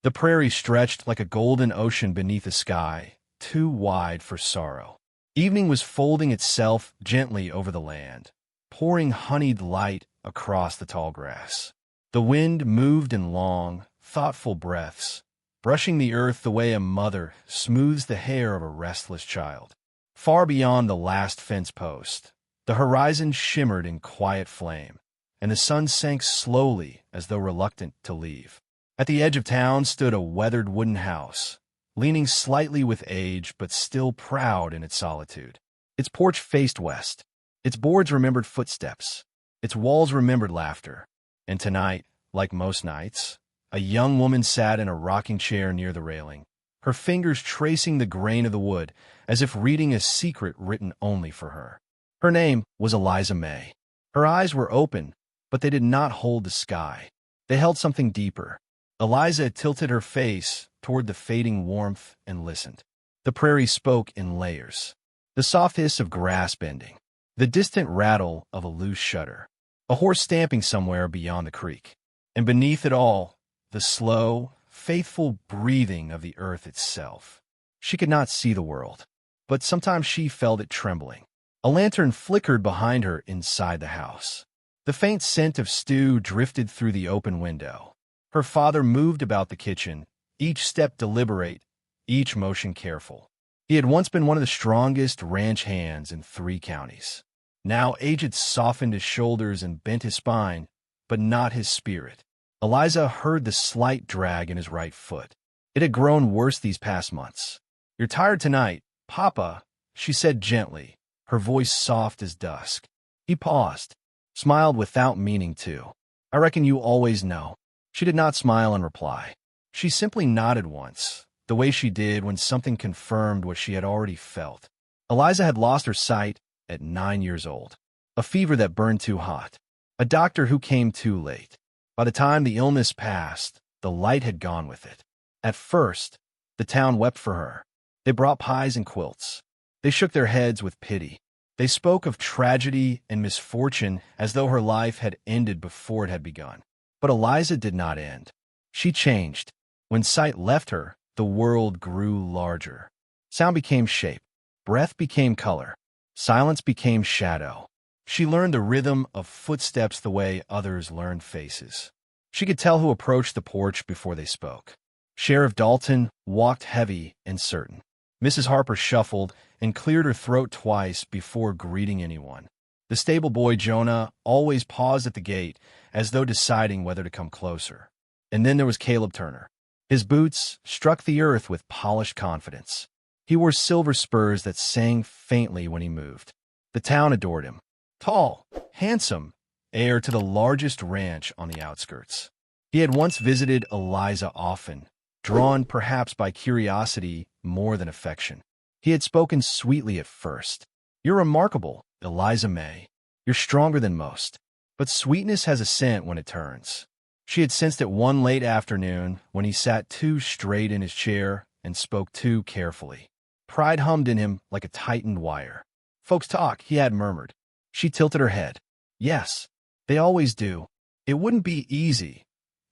The prairie stretched like a golden ocean beneath a sky, too wide for sorrow. Evening was folding itself gently over the land, pouring honeyed light across the tall grass. The wind moved in long, thoughtful breaths, brushing the earth the way a mother smooths the hair of a restless child. Far beyond the last fence post, the horizon shimmered in quiet flame, and the sun sank slowly as though reluctant to leave. At the edge of town stood a weathered wooden house, leaning slightly with age but still proud in its solitude. Its porch faced west. Its boards remembered footsteps. Its walls remembered laughter. And tonight, like most nights, a young woman sat in a rocking chair near the railing, her fingers tracing the grain of the wood as if reading a secret written only for her. Her name was Eliza May. Her eyes were open, but they did not hold the sky. They held something deeper. Eliza tilted her face toward the fading warmth and listened. The prairie spoke in layers. The soft hiss of grass bending. The distant rattle of a loose shutter. A horse stamping somewhere beyond the creek. And beneath it all, the slow, faithful breathing of the earth itself. She could not see the world, but sometimes she felt it trembling. A lantern flickered behind her inside the house. The faint scent of stew drifted through the open window. Her father moved about the kitchen, each step deliberate, each motion careful. He had once been one of the strongest ranch hands in 3 counties. Now age softened his shoulders and bent his spine, but not his spirit. Eliza heard the slight drag in his right foot. It had grown worse these past months. "You're tired tonight, Papa," she said gently, her voice soft as dusk. He paused, smiled without meaning to. "I reckon you always know." She did not smile in reply. She simply nodded once, the way she did when something confirmed what she had already felt. Eliza had lost her sight at 9 years old. A fever that burned too hot. A doctor who came too late. By the time the illness passed, the light had gone with it. At first, the town wept for her. They brought pies and quilts. They shook their heads with pity. They spoke of tragedy and misfortune as though her life had ended before it had begun. But Eliza did not end. She changed. When sight left her, the world grew larger. Sound became shape. Breath became color. Silence became shadow. She learned the rhythm of footsteps the way others learned faces. She could tell who approached the porch before they spoke. Sheriff Dalton walked heavy and certain. Mrs. Harper shuffled and cleared her throat twice before greeting anyone. The stable boy Jonah always paused at the gate as though deciding whether to come closer. And then there was Caleb Turner. His boots struck the earth with polished confidence. He wore silver spurs that sang faintly when he moved. The town adored him. Tall, handsome, heir to the largest ranch on the outskirts. He had once visited Eliza often, drawn perhaps by curiosity more than affection. He had spoken sweetly at first. "You're remarkable, Eliza May. You're stronger than most. But sweetness has a scent when it turns." She had sensed it one late afternoon when he sat too straight in his chair and spoke too carefully. Pride hummed in him like a tightened wire. "Folks talk," he had murmured. She tilted her head. "Yes, they always do. It wouldn't be easy,"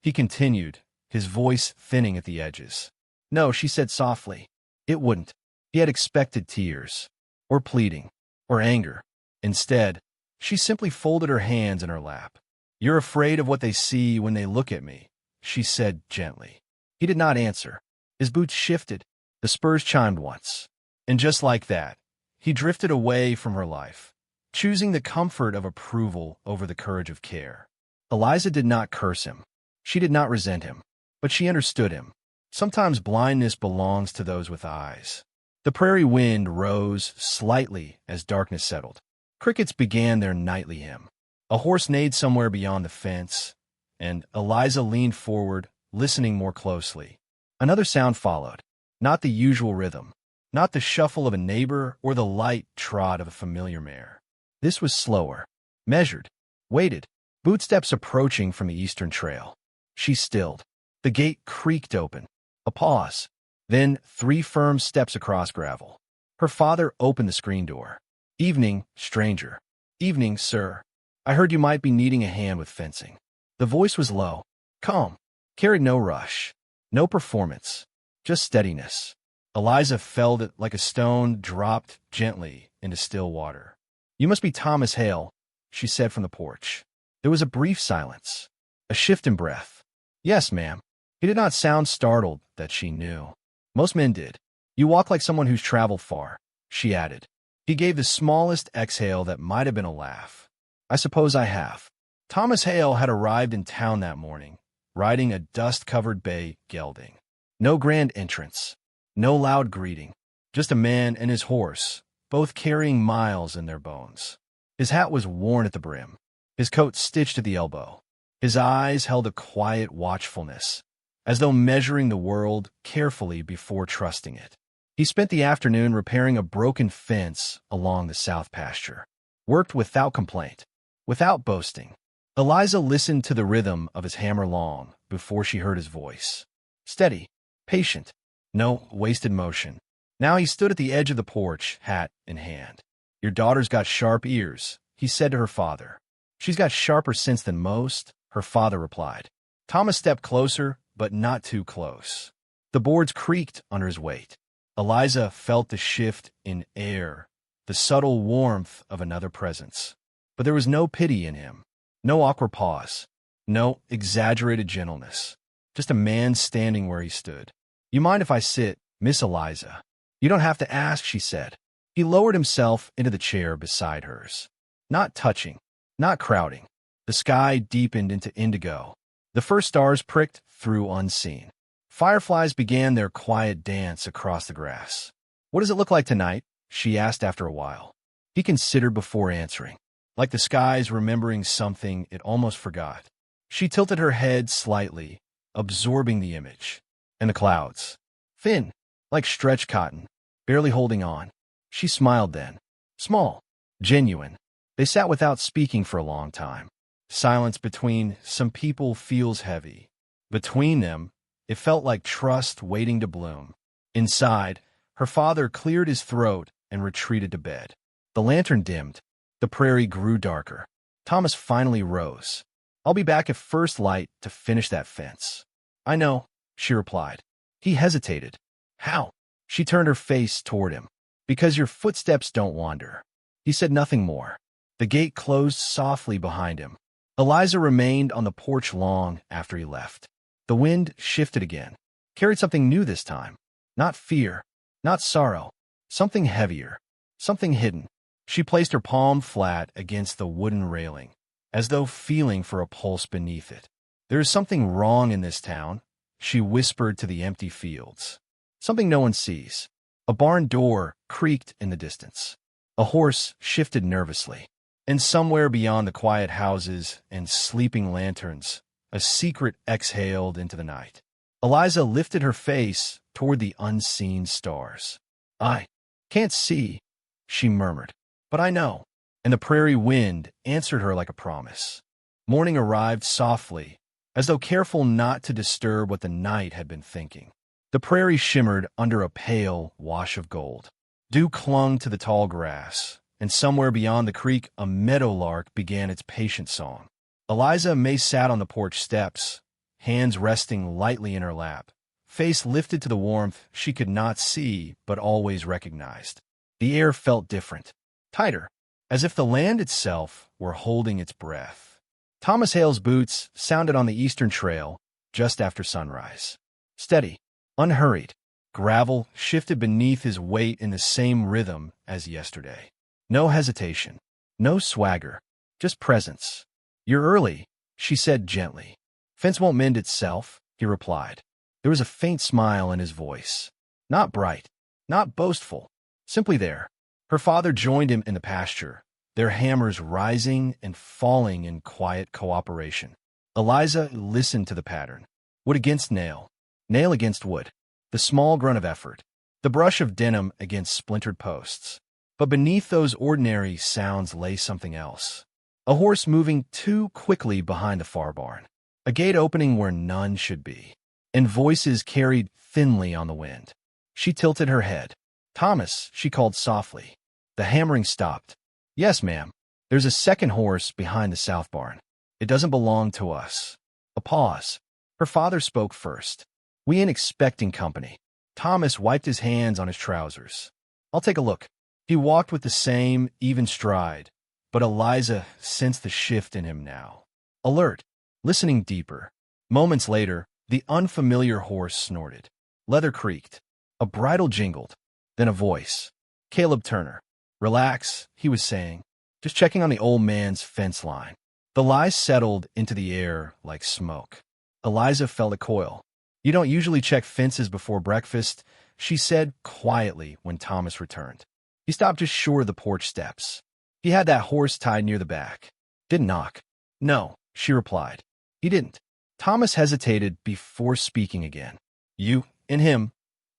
he continued, his voice thinning at the edges. "No," she said softly. "It wouldn't." He had expected tears, or pleading, or anger. Instead, she simply folded her hands in her lap. "You're afraid of what they see when they look at me," she said gently. He did not answer. His boots shifted. The spurs chimed once. And just like that, he drifted away from her life, choosing the comfort of approval over the courage of care. Eliza did not curse him. She did not resent him. But she understood him. Sometimes blindness belongs to those with eyes. The prairie wind rose slightly as darkness settled. Crickets began their nightly hymn. A horse neighed somewhere beyond the fence, and Eliza leaned forward, listening more closely. Another sound followed. Not the usual rhythm. Not the shuffle of a neighbor or the light trot of a familiar mare. This was slower, measured, weighted, bootsteps approaching from the eastern trail. She stilled. The gate creaked open. A pause. Then 3 firm steps across gravel. Her father opened the screen door. "Evening, stranger." "Evening, sir. I heard you might be needing a hand with fencing." The voice was low, calm, carried no rush. No performance, just steadiness. Eliza felt it like a stone dropped gently into still water. "You must be Thomas Hale," she said from the porch. There was a brief silence, a shift in breath. "Yes, ma'am." He did not sound startled, that she knew. Most men did. "You walk like someone who's traveled far," she added. He gave the smallest exhale that might have been a laugh. "I suppose I have." Thomas Hale had arrived in town that morning, riding a dust-covered bay gelding. No grand entrance, no loud greeting, just a man and his horse, both carrying miles in their bones. His hat was worn at the brim, his coat stitched at the elbow. His eyes held a quiet watchfulness, as though measuring the world carefully before trusting it. He spent the afternoon repairing a broken fence along the south pasture, worked without complaint, without boasting. Eliza listened to the rhythm of his hammer long before she heard his voice. Steady, patient, no wasted motion. Now he stood at the edge of the porch, hat in hand. "Your daughter's got sharp ears," he said to her father. "She's got sharper sense than most," her father replied. Thomas stepped closer, but not too close. The boards creaked under his weight. Eliza felt the shift in air, the subtle warmth of another presence. But there was no pity in him, no awkward pause, no exaggerated gentleness, just a man standing where he stood. "You mind if I sit, Miss Eliza?" "You don't have to ask," she said. He lowered himself into the chair beside hers. Not touching, not crowding. The sky deepened into indigo. The first stars pricked through unseen. Fireflies began their quiet dance across the grass. "What does it look like tonight?" she asked after a while. He considered before answering, like the skies remembering something it almost forgot. She tilted her head slightly, absorbing the image. And the clouds. Thin, like stretched cotton, barely holding on. She smiled then. Small, genuine. They sat without speaking for a long time. Silence between some people feels heavy. Between them, it felt like trust waiting to bloom. Inside, her father cleared his throat and retreated to bed. The lantern dimmed. The prairie grew darker. Thomas finally rose. "I'll be back at first light to finish that fence." "I know," she replied. He hesitated. "How?" She turned her face toward him. "Because your footsteps don't wander." He said nothing more. The gate closed softly behind him. Eliza remained on the porch long after he left. The wind shifted again, carried something new this time. Not fear, not sorrow, something heavier, something hidden. She placed her palm flat against the wooden railing, as though feeling for a pulse beneath it. "There is something wrong in this town," she whispered to the empty fields. "Something no one sees." A barn door creaked in the distance. A horse shifted nervously. And somewhere beyond the quiet houses and sleeping lanterns, a secret exhaled into the night. Eliza lifted her face toward the unseen stars. "I can't see," she murmured, "but I know." And the prairie wind answered her like a promise. Morning arrived softly, as though careful not to disturb what the night had been thinking. The prairie shimmered under a pale wash of gold. Dew clung to the tall grass, and somewhere beyond the creek a meadowlark began its patient song. Eliza May sat on the porch steps, hands resting lightly in her lap, face lifted to the warmth she could not see but always recognized. The air felt different, tighter, as if the land itself were holding its breath. Thomas Hale's boots sounded on the eastern trail just after sunrise. Steady, unhurried, gravel shifted beneath his weight in the same rhythm as yesterday. No hesitation, no swagger, just presence. "You're early," she said gently. "Fence won't mend itself," he replied. There was a faint smile in his voice. Not bright, not boastful, simply there. Her father joined him in the pasture, their hammers rising and falling in quiet cooperation. Eliza listened to the pattern. Wood against nail, nail against wood. The small grunt of effort, the brush of denim against splintered posts. But beneath those ordinary sounds lay something else. A horse moving too quickly behind the far barn. A gate opening where none should be. And voices carried thinly on the wind. She tilted her head. "Thomas," she called softly. The hammering stopped. "Yes, ma'am. There's a second horse behind the south barn. It doesn't belong to us." A pause. Her father spoke first. We ain't expecting company. Thomas wiped his hands on his trousers. I'll take a look. He walked with the same, even stride, but Eliza sensed the shift in him now. Alert, listening deeper. Moments later, the unfamiliar horse snorted. Leather creaked. A bridle jingled. Then a voice. Caleb Turner. Relax, he was saying. Just checking on the old man's fence line. The lies settled into the air like smoke. Eliza felt a coil. You don't usually check fences before breakfast, she said quietly when Thomas returned. He stopped just short of the porch steps. He had that horse tied near the back. Didn't knock. No, she replied. He didn't. Thomas hesitated before speaking again. You and him,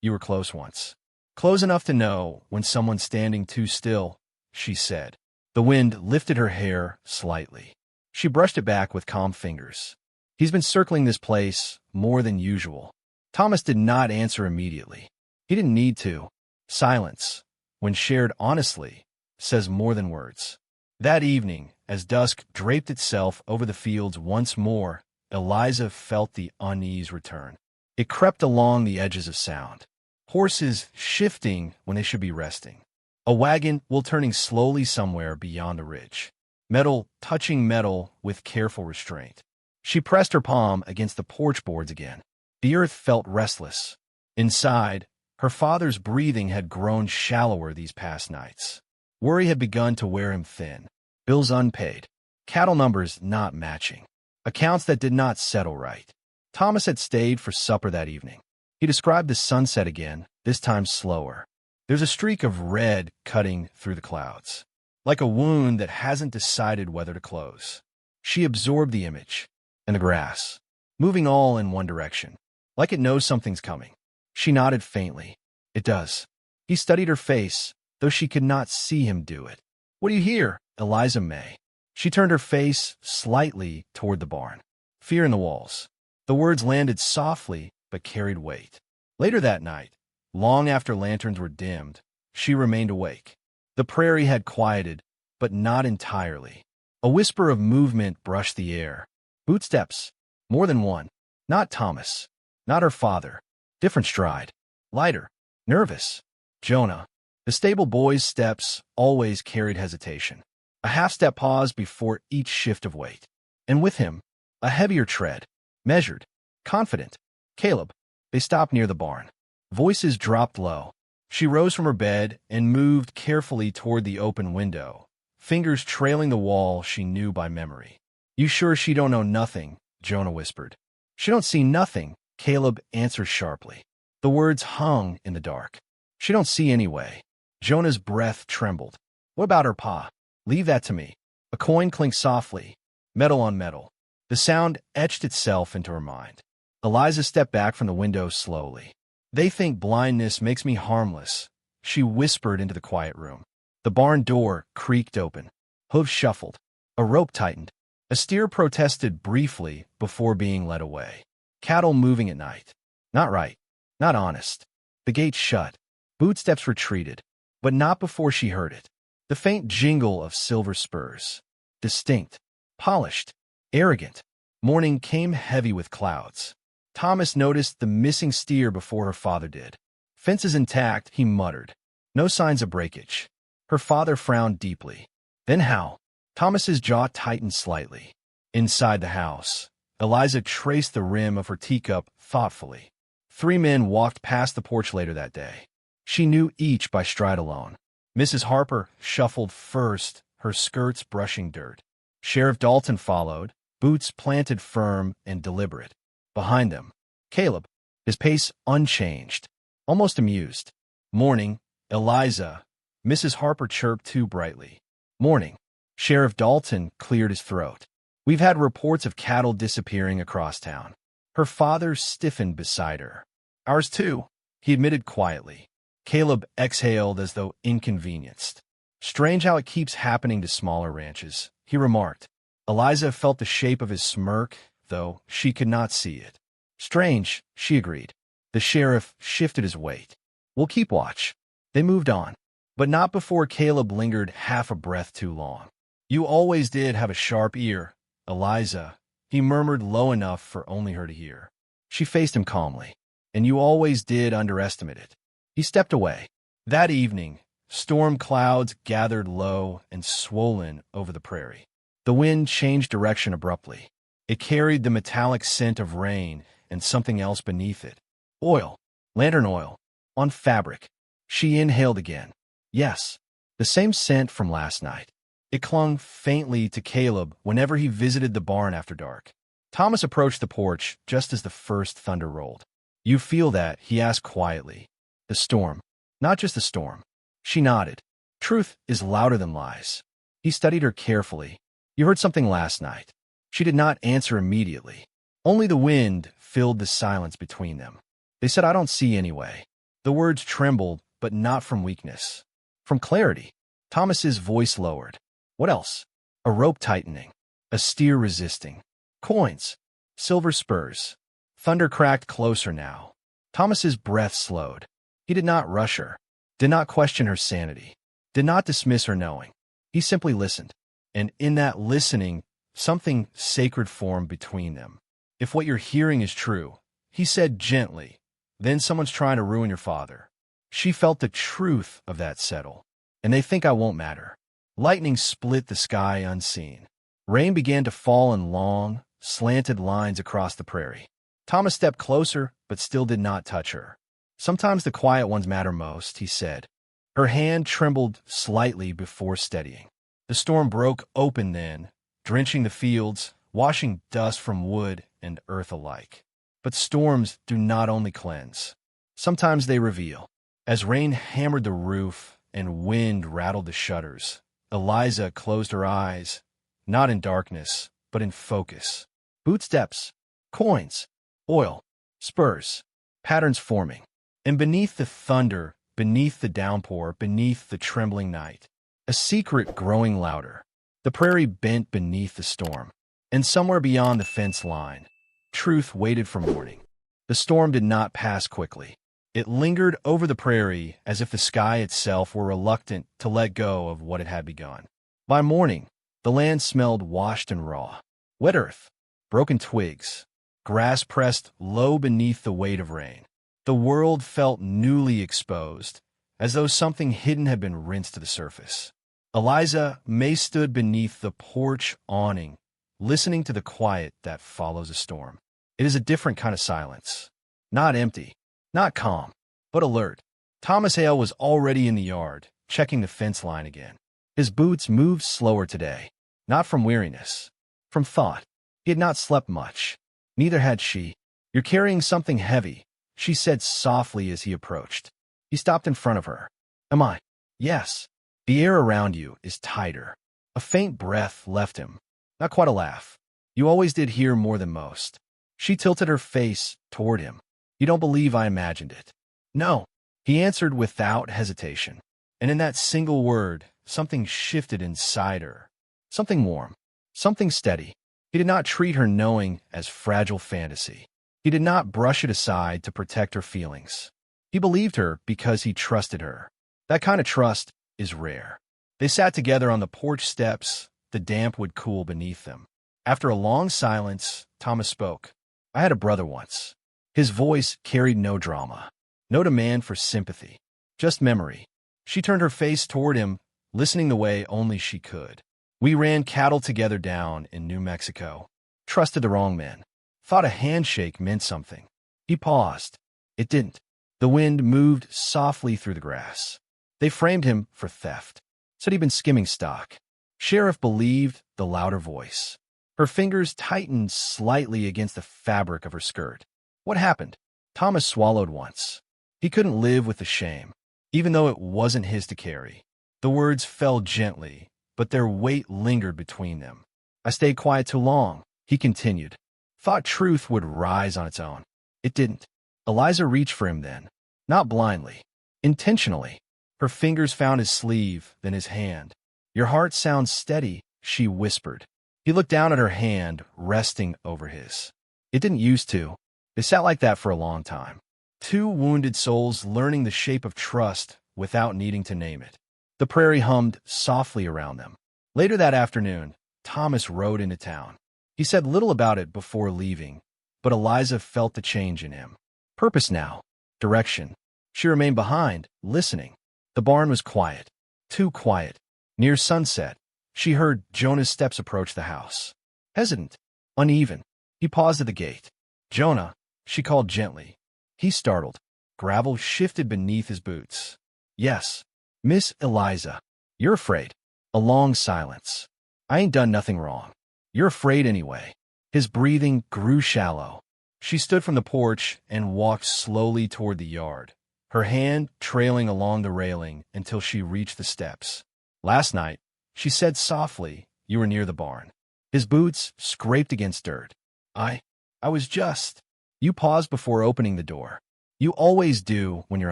you were close once. Close enough to know when someone's standing too still, she said. The wind lifted her hair slightly. She brushed it back with calm fingers. He's been circling this place more than usual. Thomas did not answer immediately. He didn't need to. Silence, when shared honestly, says more than words. That evening, as dusk draped itself over the fields once more, Eliza felt the unease return. It crept along the edges of sound. Horses shifting when they should be resting. A wagon while turning slowly somewhere beyond the ridge. Metal touching metal with careful restraint. She pressed her palm against the porch boards again. The earth felt restless. Inside, her father's breathing had grown shallower these past nights. Worry had begun to wear him thin. Bills unpaid. Cattle numbers not matching. Accounts that did not settle right. Thomas had stayed for supper that evening. He described the sunset again, this time slower. There's a streak of red cutting through the clouds, like a wound that hasn't decided whether to close. She absorbed the image, and the grass, moving all in one direction, like it knows something's coming. She nodded faintly. It does. He studied her face, though she could not see him do it. What do you hear, Eliza May? She turned her face slightly toward the barn. Fear in the walls. The words landed softly, but carried weight. Later that night, long after lanterns were dimmed, she remained awake. The prairie had quieted, but not entirely. A whisper of movement brushed the air. Footsteps. More than one. Not Thomas. Not her father. Different stride. Lighter. Nervous. Jonah. The stable boy's steps always carried hesitation. A half-step pause before each shift of weight. And with him, a heavier tread. Measured. Confident. Caleb. They stopped near the barn. Voices dropped low. She rose from her bed and moved carefully toward the open window, fingers trailing the wall she knew by memory. You sure she don't know nothing? Jonah whispered. She don't see nothing, Caleb answered sharply. The words hung in the dark. She don't see anyway. Jonah's breath trembled. What about her pa? Leave that to me. A coin clinked softly, metal on metal. The sound etched itself into her mind. Eliza stepped back from the window slowly. They think blindness makes me harmless, she whispered into the quiet room. The barn door creaked open. Hooves shuffled. A rope tightened. A steer protested briefly before being led away. Cattle moving at night. Not right. Not honest. The gate shut. Bootsteps retreated, but not before she heard it. The faint jingle of silver spurs. Distinct. Polished. Arrogant. Morning came heavy with clouds. Thomas noticed the missing steer before her father did. Fences intact, he muttered. No signs of breakage. Her father frowned deeply. Then how? Thomas's jaw tightened slightly. Inside the house, Eliza traced the rim of her teacup thoughtfully. 3 men walked past the porch later that day. She knew each by stride alone. Mrs. Harper shuffled first, her skirts brushing dirt. Sheriff Dalton followed, boots planted firm and deliberate. Behind them, Caleb, his pace unchanged, almost amused. Morning, Eliza. Mrs. Harper chirped too brightly. Morning. Sheriff Dalton cleared his throat. We've had reports of cattle disappearing across town. Her father stiffened beside her. Ours too, he admitted quietly. Caleb exhaled as though inconvenienced. Strange how it keeps happening to smaller ranches, he remarked. Eliza felt the shape of his smirk, though she could not see it. Strange, she agreed. The sheriff shifted his weight. We'll keep watch. They moved on, but not before Caleb lingered half a breath too long. You always did have a sharp ear, Eliza, he murmured low enough for only her to hear. She faced him calmly. and you always did underestimate it. He stepped away. That evening, storm clouds gathered low and swollen over the prairie. The wind changed direction abruptly. It carried the metallic scent of rain and something else beneath it. Oil. Lantern oil. On fabric. She inhaled again. Yes, the same scent from last night. It clung faintly to Caleb whenever he visited the barn after dark. Thomas approached the porch just as the first thunder rolled. "You feel that?" he asked quietly. "The storm." "Not just the storm." She nodded. "Truth is louder than lies." He studied her carefully. "You heard something last night." She did not answer immediately. Only the wind filled the silence between them. "They said I don't see anyway." The words trembled, but not from weakness. From clarity. Thomas's voice lowered. "What else?" "A rope tightening. A steer resisting. Coins. Silver spurs." Thunder cracked closer now. Thomas's breath slowed. He did not rush her, did not question her sanity, did not dismiss her knowing. He simply listened. And in that listening, something sacred formed between them. "If what you're hearing is true," he said gently, "then someone's trying to ruin your father." She felt the truth of that settle. "And they think I won't matter." Lightning split the sky unseen. Rain began to fall in long, slanted lines across the prairie. Thomas stepped closer, but still did not touch her. "Sometimes the quiet ones matter most," he said. Her hand trembled slightly before steadying. The storm broke open then, drenching the fields, washing dust from wood and earth alike. But storms do not only cleanse. Sometimes they reveal. As rain hammered the roof and wind rattled the shutters, Eliza closed her eyes, not in darkness, but in focus. Bootsteps, coins, oil, spurs, patterns forming. And beneath the thunder, beneath the downpour, beneath the trembling night, a secret growing louder. The prairie bent beneath the storm. And somewhere beyond the fence line, truth waited for morning. The storm did not pass quickly. It lingered over the prairie as if the sky itself were reluctant to let go of what it had begun. By morning, the land smelled washed and raw. Wet earth, broken twigs, grass pressed low beneath the weight of rain. The world felt newly exposed, as though something hidden had been rinsed to the surface. Eliza May stood beneath the porch awning, listening to the quiet that follows a storm. It is a different kind of silence. Not empty, not calm, but alert. Thomas Hale was already in the yard, checking the fence line again. His boots moved slower today, not from weariness, from thought. He had not slept much. Neither had she. "You're carrying something heavy," she said softly as he approached. He stopped in front of her. "Am I?" "Yes." "The air around you is tighter." A faint breath left him. Not quite a laugh. "You always did hear more than most." She tilted her face toward him. "You don't believe I imagined it?" "No," he answered without hesitation. And in that single word, something shifted inside her. Something warm. Something steady. He did not treat her knowing as fragile fantasy. He did not brush it aside to protect her feelings. He believed her because he trusted her. That kind of trust is rare. They sat together on the porch steps. The damp would cool beneath them. After a long silence, Thomas spoke. "I had a brother once." His voice carried no drama, no demand for sympathy, just memory. She turned her face toward him, listening the way only she could. "We ran cattle together down in New Mexico. Trusted the wrong men. Thought a handshake meant something." He paused. It didn't. The wind moved softly through the grass. They framed him for theft. Said he'd been skimming stock. Sheriff believed the louder voice. Her fingers tightened slightly against the fabric of her skirt. What happened? Thomas swallowed once. He couldn't live with the shame, even though it wasn't his to carry. The words fell gently, but their weight lingered between them. "I stayed quiet too long," he continued. "Thought truth would rise on its own. It didn't." Eliza reached for him then, not blindly, intentionally. Her fingers found his sleeve, then his hand. "Your heart sounds steady," she whispered. He looked down at her hand, resting over his. "It didn't used to." They sat like that for a long time. Two wounded souls learning the shape of trust without needing to name it. The prairie hummed softly around them. Later that afternoon, Thomas rode into town. He said little about it before leaving, but Eliza felt the change in him. Purpose now. Direction. She remained behind, listening. The barn was quiet. Too quiet. Near sunset, she heard Jonah's steps approach the house. Hesitant. Uneven. He paused at the gate. "Jonah," she called gently. He startled. Gravel shifted beneath his boots. "Yes, Miss Eliza. You're afraid." A long silence. "I ain't done nothing wrong." "You're afraid anyway." His breathing grew shallow. She stood from the porch and walked slowly toward the yard, her hand trailing along the railing until she reached the steps. "Last night," she said softly, "you were near the barn." His boots scraped against dirt. I was just." You paused before opening the door. "You always do when you're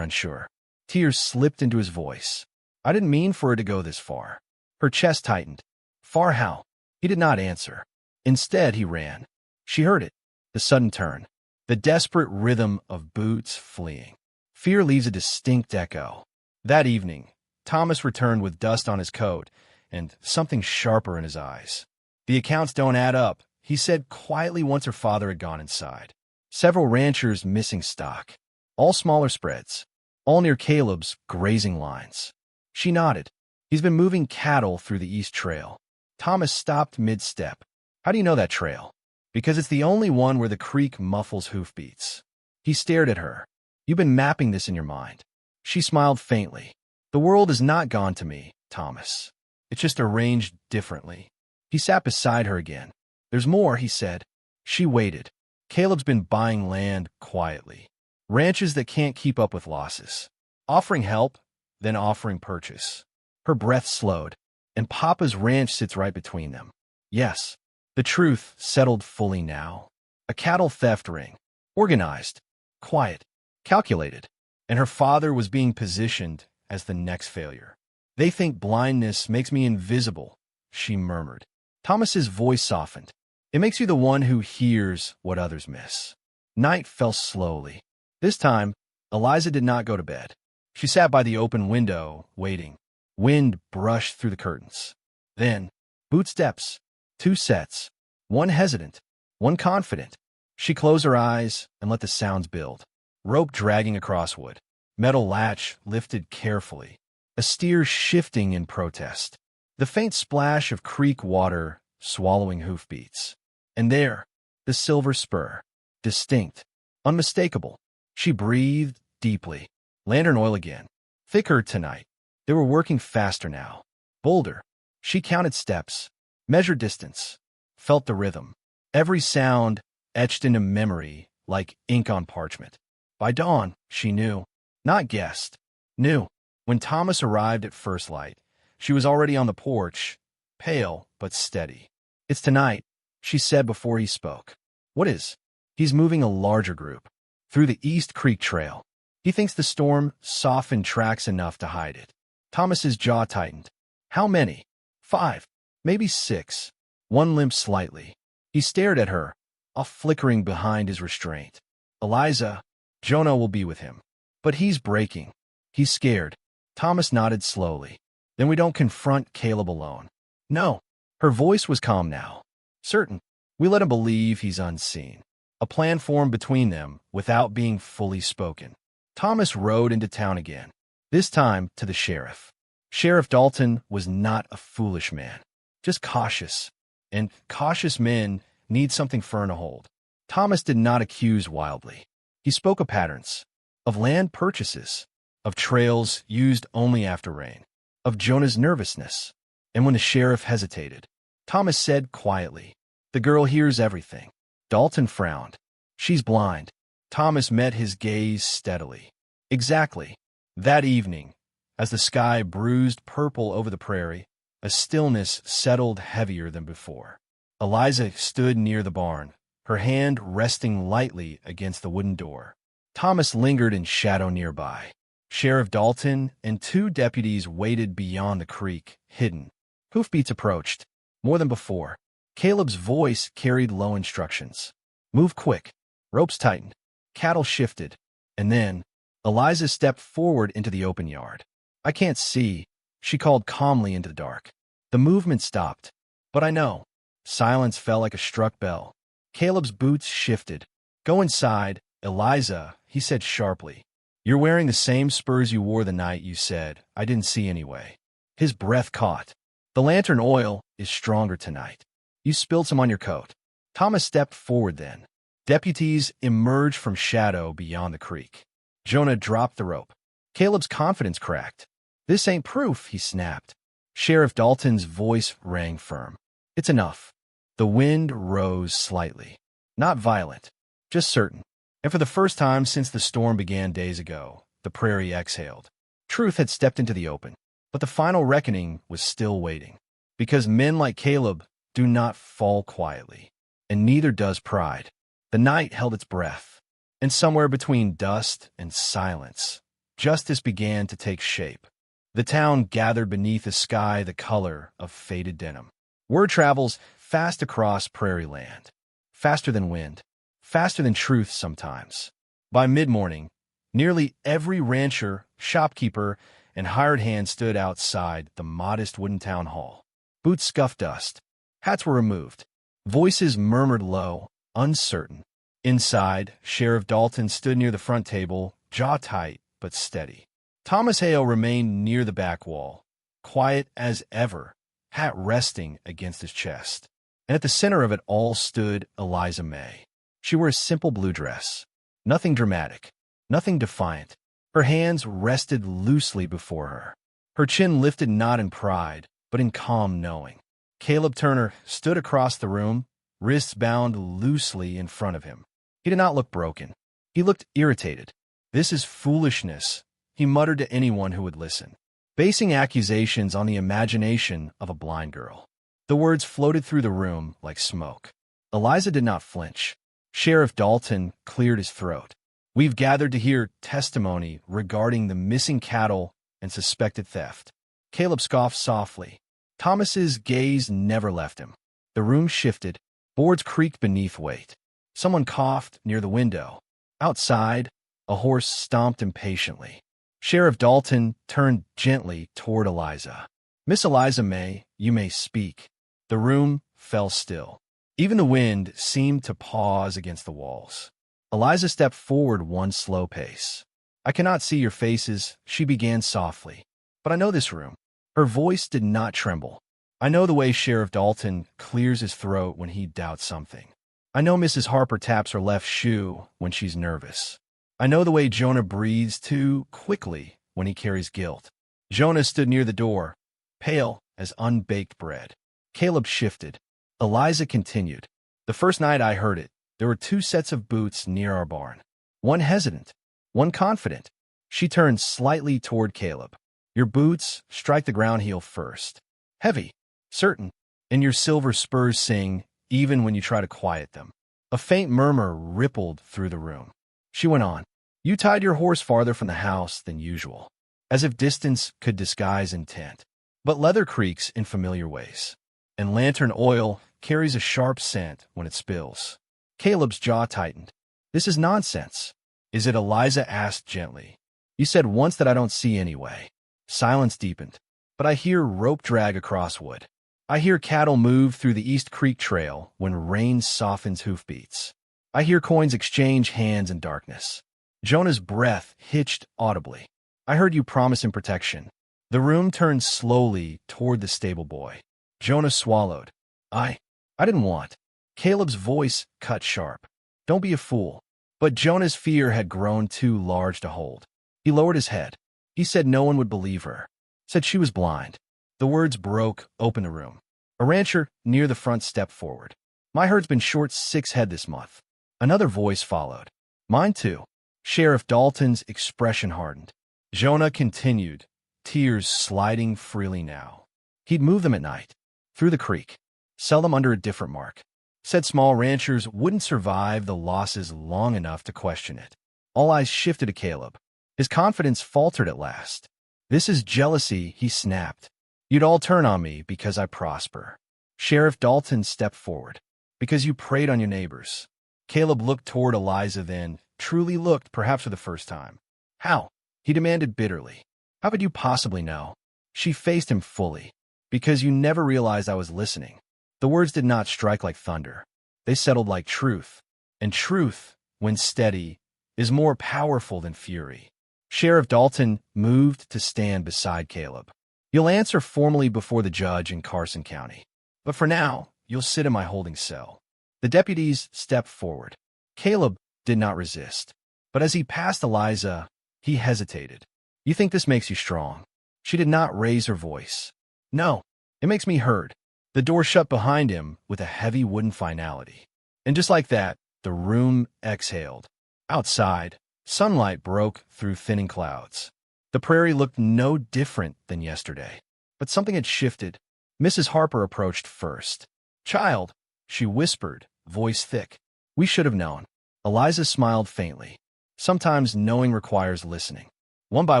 unsure." Tears slipped into his voice. "I didn't mean for it to go this far." Her chest tightened. "Far how?" He did not answer. Instead, he ran. She heard it. The sudden turn. The desperate rhythm of boots fleeing. Fear leaves a distinct echo. That evening, Thomas returned with dust on his coat and something sharper in his eyes. "The accounts don't add up," he said quietly once her father had gone inside. Several ranchers missing stock. All smaller spreads. All near Caleb's grazing lines. She nodded. "He's been moving cattle through the East Trail." Thomas stopped mid-step. "How do you know that trail?" "Because it's the only one where the creek muffles hoofbeats." He stared at her. "You've been mapping this in your mind." She smiled faintly. "The world is not gone to me, Thomas. It's just arranged differently." He sat beside her again. "There's more," he said. She waited. "Caleb's been buying land quietly. Ranches that can't keep up with losses. Offering help, then offering purchase." Her breath slowed. "And Papa's ranch sits right between them." Yes, the truth settled fully now. A cattle theft ring. Organized. Quiet. Calculated. And her father was being positioned as the next failure. "They think blindness makes me invisible," she murmured. Thomas's voice softened. "It makes you the one who hears what others miss." Night fell slowly. This time, Eliza did not go to bed. She sat by the open window, waiting. Wind brushed through the curtains. Then, boot steps. 2 sets. One hesitant, one confident. She closed her eyes and let the sounds build. Rope dragging across wood. Metal latch lifted carefully. A steer shifting in protest. The faint splash of creek water swallowing hoofbeats. And there, the silver spur. Distinct. Unmistakable. She breathed deeply. Lantern oil again. Thicker tonight. They were working faster now. Bolder. She counted steps. Measured distance. Felt the rhythm. Every sound etched into memory like ink on parchment. By dawn, she knew. Not guessed. Knew. When Thomas arrived at first light, she was already on the porch, pale but steady. "It's tonight," she said before he spoke. "What is?" "He's moving a larger group. Through the East Creek Trail. He thinks the storm softened tracks enough to hide it." Thomas's jaw tightened. "How many?" 5. Maybe 6. One limped slightly. He stared at her, off flickering behind his restraint. "Eliza, Jonah will be with him. But he's breaking. He's scared." Thomas nodded slowly. "Then we don't confront Caleb alone." "No." Her voice was calm now. "Certain. We let him believe he's unseen." A plan formed between them without being fully spoken. Thomas rode into town again, this time to the sheriff. Sheriff Dalton was not a foolish man, just cautious. And cautious men need something firm to hold. Thomas did not accuse wildly. He spoke of patterns, of land purchases, of trails used only after rain, of Jonah's nervousness. And when the sheriff hesitated, Thomas said quietly, "The girl hears everything." Dalton frowned. "She's blind." Thomas met his gaze steadily. Exactly. That evening, as the sky bruised purple over the prairie, a stillness settled heavier than before. Eliza stood near the barn, her hand resting lightly against the wooden door. Thomas lingered in shadow nearby. Sheriff Dalton and 2 deputies waited beyond the creek, hidden. Hoofbeats approached. More than before. Caleb's voice carried low instructions. "Move quick." Ropes tightened. Cattle shifted. And then, Eliza stepped forward into the open yard. "I can't see," she called calmly into the dark. The movement stopped. "But I know." Silence fell like a struck bell. Caleb's boots shifted. "Go inside," Eliza, he said sharply. You're wearing the same spurs you wore the night you said I didn't see anyway. His breath caught. The lantern oil is stronger tonight. You spilled some on your coat. Thomas stepped forward then. Deputies emerged from shadow beyond the creek. Jonah dropped the rope. Caleb's confidence cracked. This ain't proof, he snapped. Sheriff Dalton's voice rang firm. It's enough. The wind rose slightly. Not violent, just certain. And for the first time since the storm began days ago, the prairie exhaled. Truth had stepped into the open, but the final reckoning was still waiting. Because men like Caleb do not fall quietly, and neither does pride. The night held its breath, and somewhere between dust and silence, justice began to take shape. The town gathered beneath a sky the color of faded denim. Word travels fast across prairie land, faster than wind, faster than truth sometimes. By mid-morning, nearly every rancher, shopkeeper, and hired hand stood outside the modest wooden town hall. Boots scuffed dust. Hats were removed. Voices murmured low, uncertain. Inside, Sheriff Dalton stood near the front table, jaw tight but steady. Thomas Hale remained near the back wall, quiet as ever, hat resting against his chest. And at the center of it all stood Eliza May. She wore a simple blue dress. Nothing dramatic, nothing defiant. Her hands rested loosely before her. Her chin lifted not in pride, but in calm knowing. Caleb Turner stood across the room, wrists bound loosely in front of him. He did not look broken. He looked irritated. This is foolishness, he muttered to anyone who would listen, basing accusations on the imagination of a blind girl. The words floated through the room like smoke. Eliza did not flinch. Sheriff Dalton cleared his throat. We've gathered to hear testimony regarding the missing cattle and suspected theft. Caleb scoffed softly. Thomas's gaze never left him. The room shifted. Boards creaked beneath weight. Someone coughed near the window. Outside, a horse stomped impatiently. Sheriff Dalton turned gently toward Eliza. Miss Eliza May, you may speak. The room fell still. Even the wind seemed to pause against the walls. Eliza stepped forward one slow pace. I cannot see your faces, she began softly. But I know this room. Her voice did not tremble. I know the way Sheriff Dalton clears his throat when he doubts something. I know Mrs. Harper taps her left shoe when she's nervous. I know the way Jonah breathes too quickly when he carries guilt. Jonah stood near the door, pale as unbaked bread. Caleb shifted. Eliza continued. The first night I heard it, there were two sets of boots near our barn. One hesitant, one confident. She turned slightly toward Caleb. Your boots strike the ground heel first. Heavy, certain, and your silver spurs sing even when you try to quiet them. A faint murmur rippled through the room. She went on. You tied your horse farther from the house than usual, as if distance could disguise intent. But leather creaks in familiar ways, and lantern oil carries a sharp scent when it spills. Caleb's jaw tightened. This is nonsense. Is it? Eliza asked gently. You said once that I don't see anyway. Silence deepened. But I hear rope drag across wood. I hear cattle move through the East Creek Trail when rain softens hoofbeats. I hear coins exchange hands in darkness. Jonah's breath hitched audibly. I heard you promise him protection. The room turned slowly toward the stable boy. Jonah swallowed. I didn't want. Caleb's voice cut sharp. Don't be a fool. But Jonah's fear had grown too large to hold. He lowered his head. He said no one would believe her. Said she was blind. The words broke open the room. A rancher near the front stepped forward. My herd's been short 6 head this month. Another voice followed. Mine too. Sheriff Dalton's expression hardened. Jonah continued, tears sliding freely now. He'd move them at night, through the creek, sell them under a different mark. Said small ranchers wouldn't survive the losses long enough to question it. All eyes shifted to Caleb. His confidence faltered at last. This is jealousy, he snapped. You'd all turn on me because I prosper. Sheriff Dalton stepped forward. Because you preyed on your neighbors. Caleb looked toward Eliza then, truly looked perhaps for the first time. How? He demanded bitterly. How could you possibly know? She faced him fully. Because you never realized I was listening. The words did not strike like thunder. They settled like truth. And truth, when steady, is more powerful than fury. Sheriff Dalton moved to stand beside Caleb. You'll answer formally before the judge in Carson County. But for now, you'll sit in my holding cell. The deputies stepped forward. Caleb did not resist. But as he passed Eliza, he hesitated. You think this makes you strong? She did not raise her voice. No, it makes me heard. The door shut behind him with a heavy wooden finality. And just like that, the room exhaled. Outside, sunlight broke through thinning clouds. The prairie looked no different than yesterday. But something had shifted. Mrs. Harper approached first. Child, she whispered, voice thick. We should have known. Eliza smiled faintly. Sometimes knowing requires listening. One by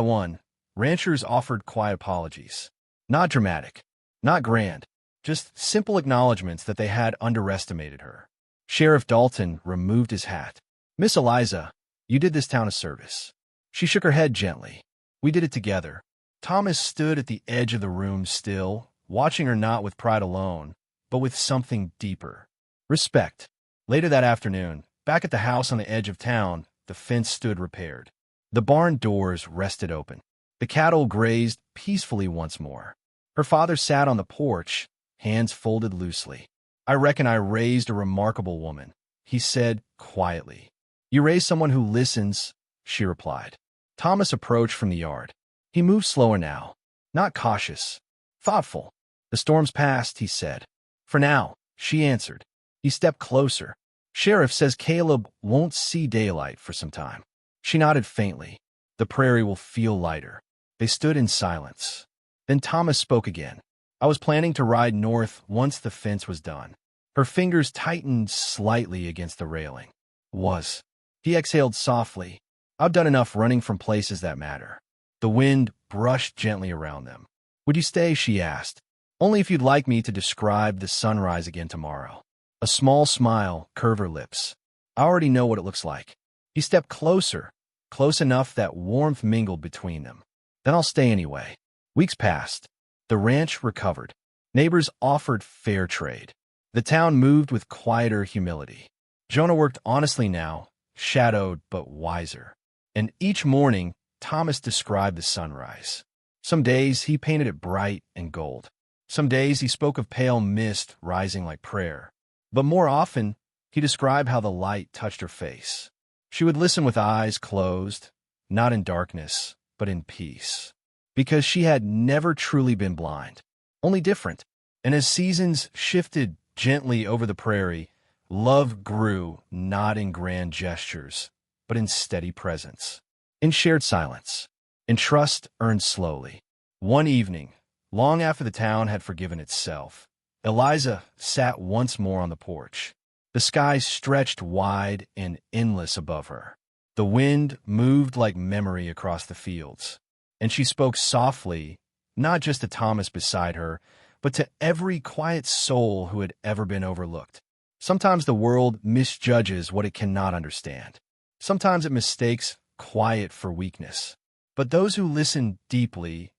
one, ranchers offered quiet apologies. Not dramatic, not grand, just simple acknowledgments that they had underestimated her. Sheriff Dalton removed his hat. Miss Eliza, you did this town a service. She shook her head gently. We did it together. Thomas stood at the edge of the room still, watching her not with pride alone, but with something deeper. Respect. Later that afternoon, back at the house on the edge of town, the fence stood repaired. The barn doors rested open. The cattle grazed peacefully once more. Her father sat on the porch, hands folded loosely. I reckon I raised a remarkable woman, he said quietly. You raised someone who listens, she replied. Thomas approached from the yard. He moved slower now, not cautious, thoughtful. The storm's past, he said. For now, she answered. He stepped closer. Sheriff says Caleb won't see daylight for some time. She nodded faintly. The prairie will feel lighter. They stood in silence. Then Thomas spoke again. I was planning to ride north once the fence was done. Her fingers tightened slightly against the railing. Was. He exhaled softly. I've done enough running from places that matter. The wind brushed gently around them. Would you stay, she asked. Only if you'd like me to describe the sunrise again tomorrow. A small smile curved her lips. I already know what it looks like. He stepped closer, close enough that warmth mingled between them. Then I'll stay anyway. Weeks passed. The ranch recovered. Neighbors offered fair trade. The town moved with quieter humility. Jonah worked honestly now, shadowed but wiser. And each morning, Thomas described the sunrise. Some days he painted it bright and gold. Some days he spoke of pale mist rising like prayer. But more often, he described how the light touched her face. She would listen with eyes closed, not in darkness, but in peace. Because she had never truly been blind, only different. And as seasons shifted gently over the prairie, love grew not in grand gestures, but in steady presence, in shared silence, in trust earned slowly. One evening, long after the town had forgiven itself, Eliza sat once more on the porch. The sky stretched wide and endless above her. The wind moved like memory across the fields, and she spoke softly, not just to Thomas beside her, but to every quiet soul who had ever been overlooked. Sometimes the world misjudges what it cannot understand. Sometimes it mistakes quiet for weakness. But those who listen deeply,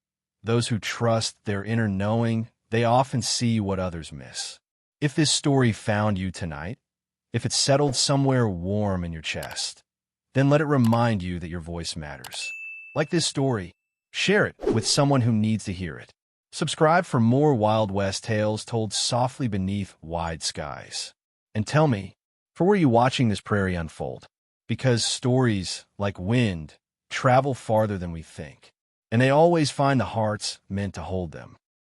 those who trust their inner knowing, they often see what others miss. If this story found you tonight, if it settled somewhere warm in your chest, then let it remind you that your voice matters. Like this story, share it with someone who needs to hear it. Subscribe for more Wild West tales told softly beneath wide skies. And tell me, for where are you watching this prairie unfold? Because stories, like wind, travel farther than we think, and they always find the hearts meant to hold them.